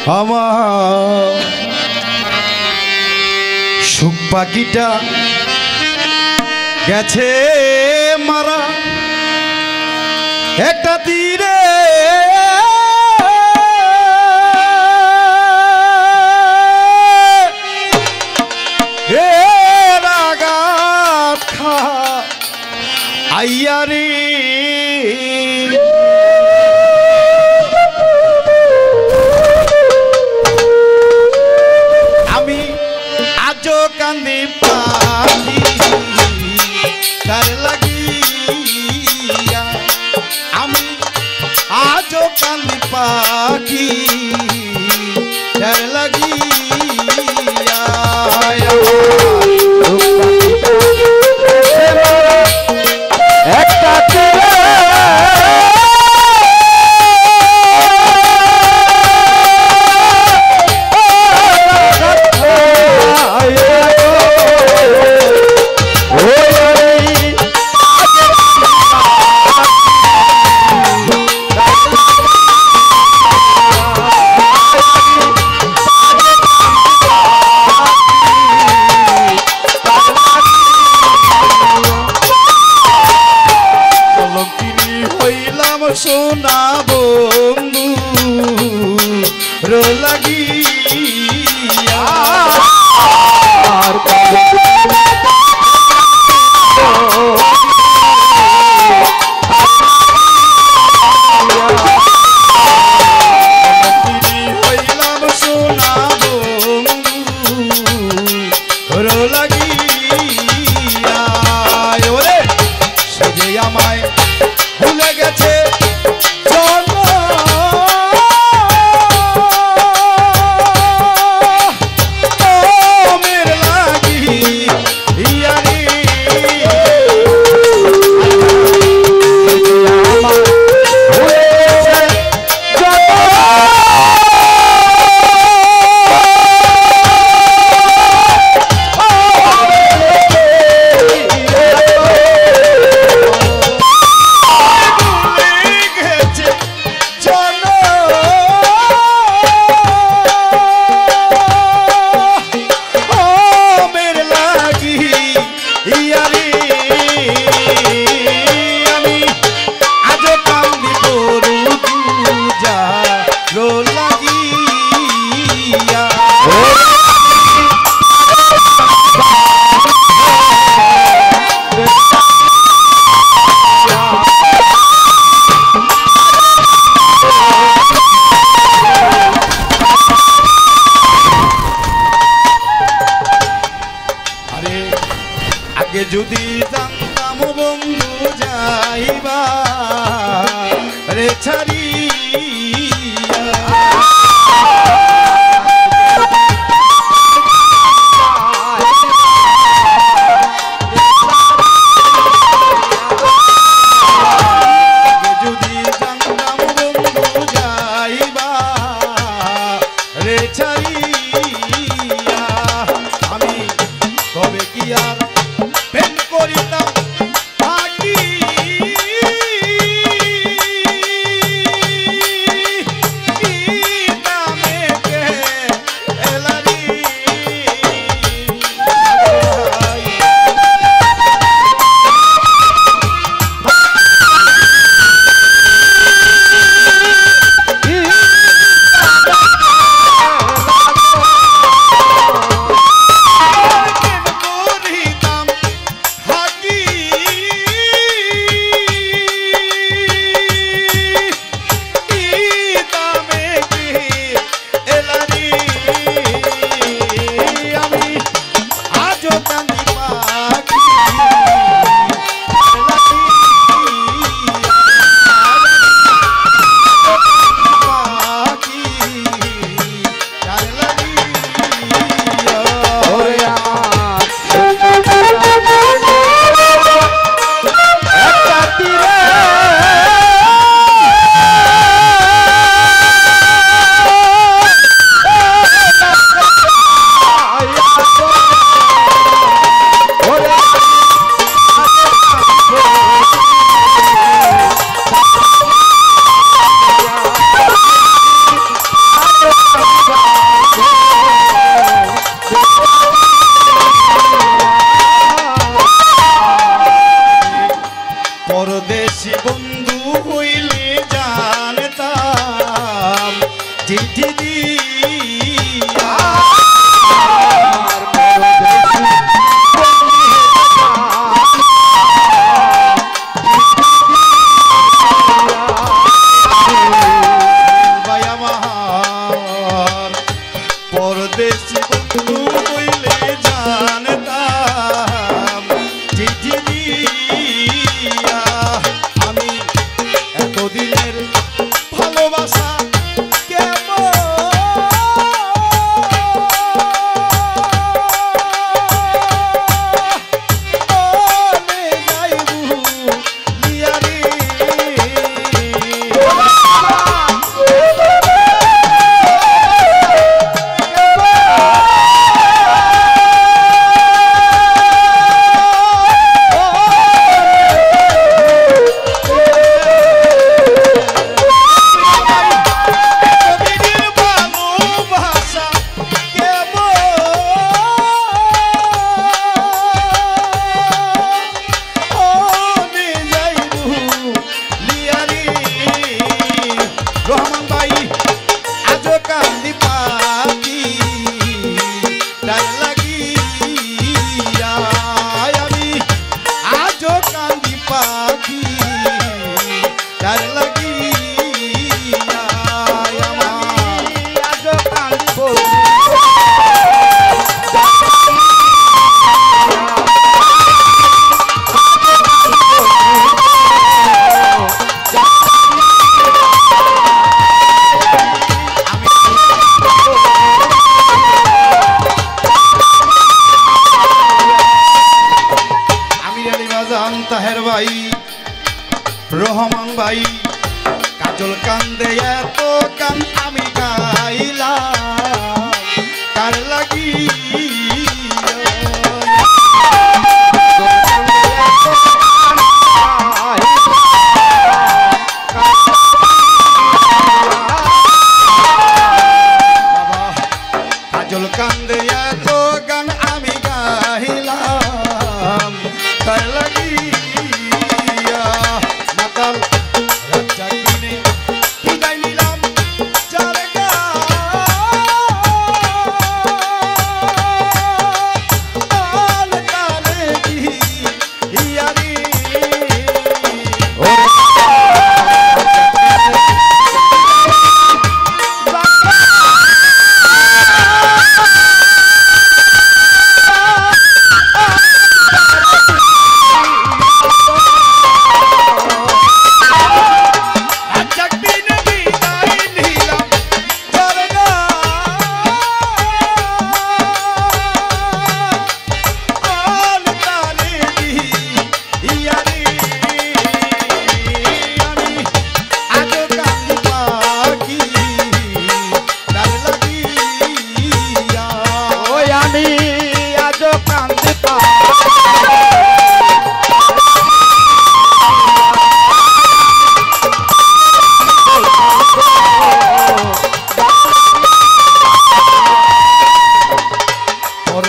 আমার সুখ পাখিটা গেছে মারা একটা তীরে আঘাত খা আইয়ারে আমি আজও কান্দি পাখি তার লাগিয়া আমি আজও কান্দি পাখি তার লাগিয়া একটা সোনা বন্ধু লাগিয়া হইলাম সোনা বন্ধু লাগিয়া ওরে সে আমায় ভুলে গেছে যদি জানতাম বন্ধু যাইবা রে ছাড়িয়া যদি জানতাম বন্ধু যাইবা রে ছাড়িয়া আমি তবে কি আর প্রেম করিতাম থাকি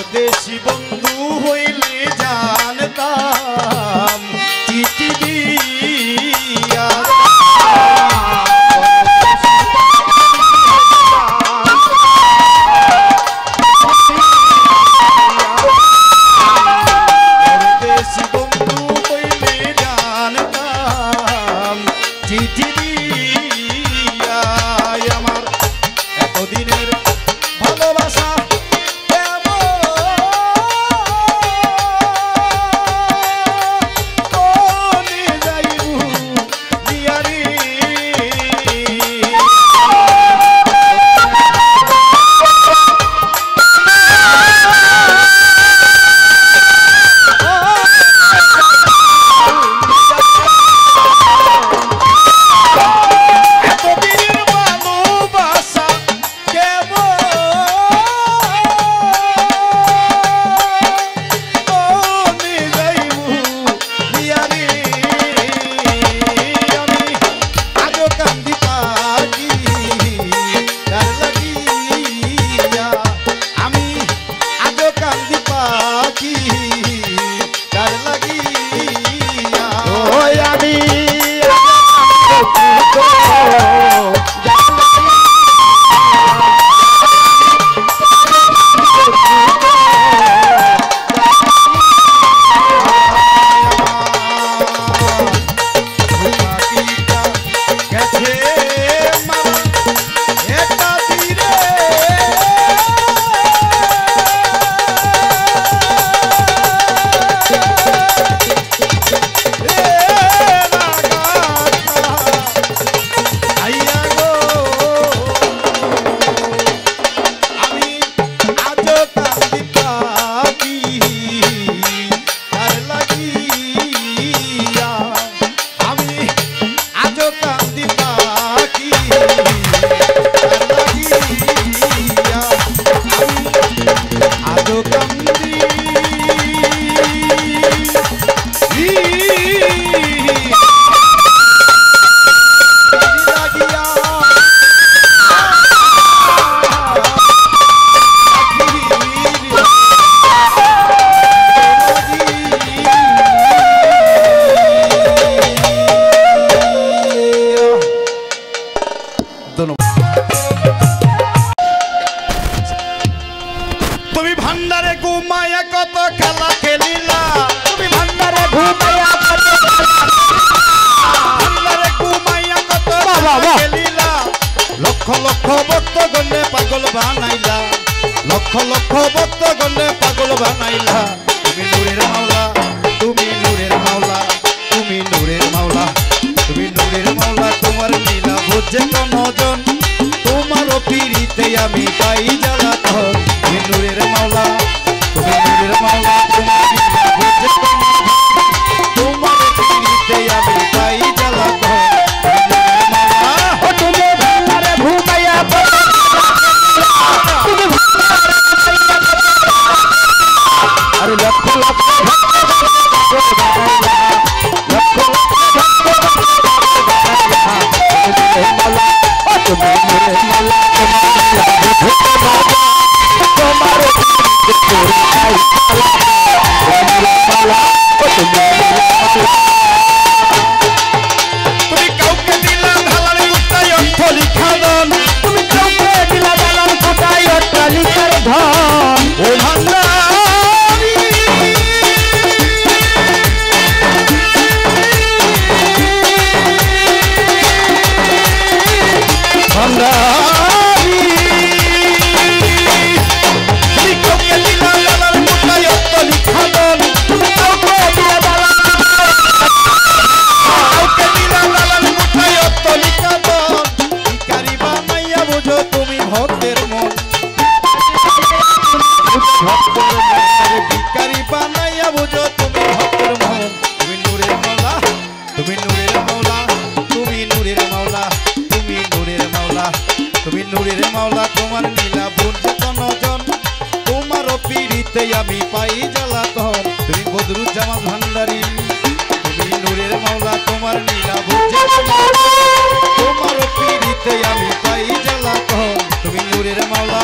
পরদেশি বন্ধু হইলে জানতাম চিঠি দিয়া পরদেশি বন্ধু হইলে জানতাম চিঠি দিয়া আমার এতদিনের ভালোবাসা তুমি ভান্ডারে ঘুমায়া কত খেলা খেলিলা তুমি ভান্ডারে ঘুমায়া কত ভান্ডারে ঘুমায়া কত খেলিলা লক্ষ লক্ষ ভক্ত গণে পাগল বানাইলা লক্ষ লক্ষ ভক্ত গণে পাগল বানাইলা তুমি নূরের মাওলা তুমি নূরের মাওলা তুমি নূরের মাওলা তুমি নূরের মাওলা তোমার লীলা বুঝে কোনজন তোমার পীড়িতে আমি পাই জ্বালাতন তুমি নূরের মাওলা তুমি নূরের মাওলা তোমার লীলা বুঝে কোনজন তোমার পীড়িতে আমি পাই জ্বালাতন তুমি ভান্ডারে ঘুমাইয়া আরে লক্ষ লক্ষ তুমি কাউকে দিলা ঢালার কোটায় অট্টালিকা ধন তুমি কাউকে দিলা ঢালার কোটায় অট্টালিকার ধন ও ভান্ডারী ভান্ডারী তুমি কাউকে দিলা ঢালার কোটায় অট্টালিকা ধন তুমি কাউকে দিলা ঢালার তুমি ভক্তের মন ভিখারি বানাইয়া বুঝো তুমি ভক্তের মন তুমি নূরের মাওলা তুমি নূরের মাওলা তুমি নূরের মাওলা তুমি নূরের মাওলা তুমি নূরের মাওলা তোমার লীলা বুঝে কোনজন তোমার পীড়িতে আমি পাই জ্বালাতন তুমি বদরুজ্জামান ভান্ডারী তুমি নূরের মাওলা তোমার লীলা বুঝে তোমার পীড়িতে আমি পাই জ্বালাতন তুমি নূরের মাওলা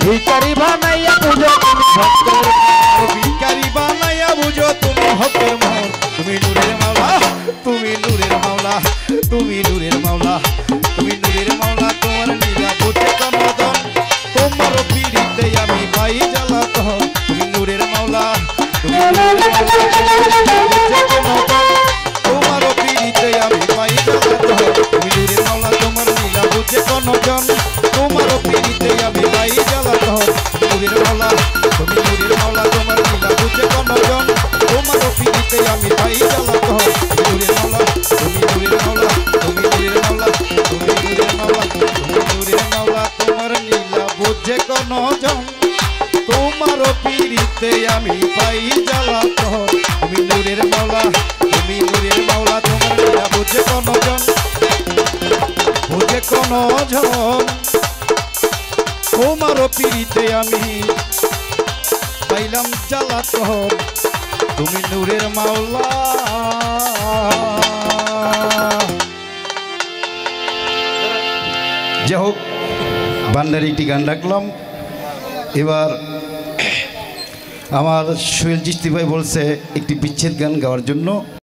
ভিখারি বানাইয়া বুঝো ভক্তের ভিখারি বানাইয়া বুঝো তুমি ভক্তের মন তুমি নূরের মাওলা তুমি নূরের মাওলা তুমি নূরের মাওলা তুমি নূরের মাওলা তোমার নীলা বুঝে কনদন তোমার পীড়িতে আমি পাই জ্বালাতন তুমি নূরের মাওলা তুমি নূরের মাওলা বুঝে কনদন তোমার পীড়িতে আমি পাই জ্বালাতন তুমি নূরের মাওলা তোমার নীলা বুঝে কনদন তোমার পীড়িতে আমি পাই জ্বালাতন নূরের মাওলা তুমি নূরের মাওলা তোমার নীলা বুঝে কনদন তোমার পীড়িতে আমি পাই জ্বালাতন নূরের মাওলা তুমি নূরের মাওলা তুমি নূরের মাওলা তুমি নূরের মাওলা তুমি নূরের মাওলা তোমার নীলা বুঝে কনদন তোমার পীড়িতে আমি পাই জ্বালাতন তুমি নূরের মাওলা তুমি নূরের মাওলা তোমার নীলা বুঝে কনদন বুঝে কনদন তোমার পীড়িতে আমি পাইলাম জ্বালাতন তুমি নূরের মাওলা। যাই হোক বান্দার একটি গান রাখলাম। এবার আমার সোহেল চিশতি ভাই বলছে একটি বিচ্ছেদ গান গাওয়ার জন্য।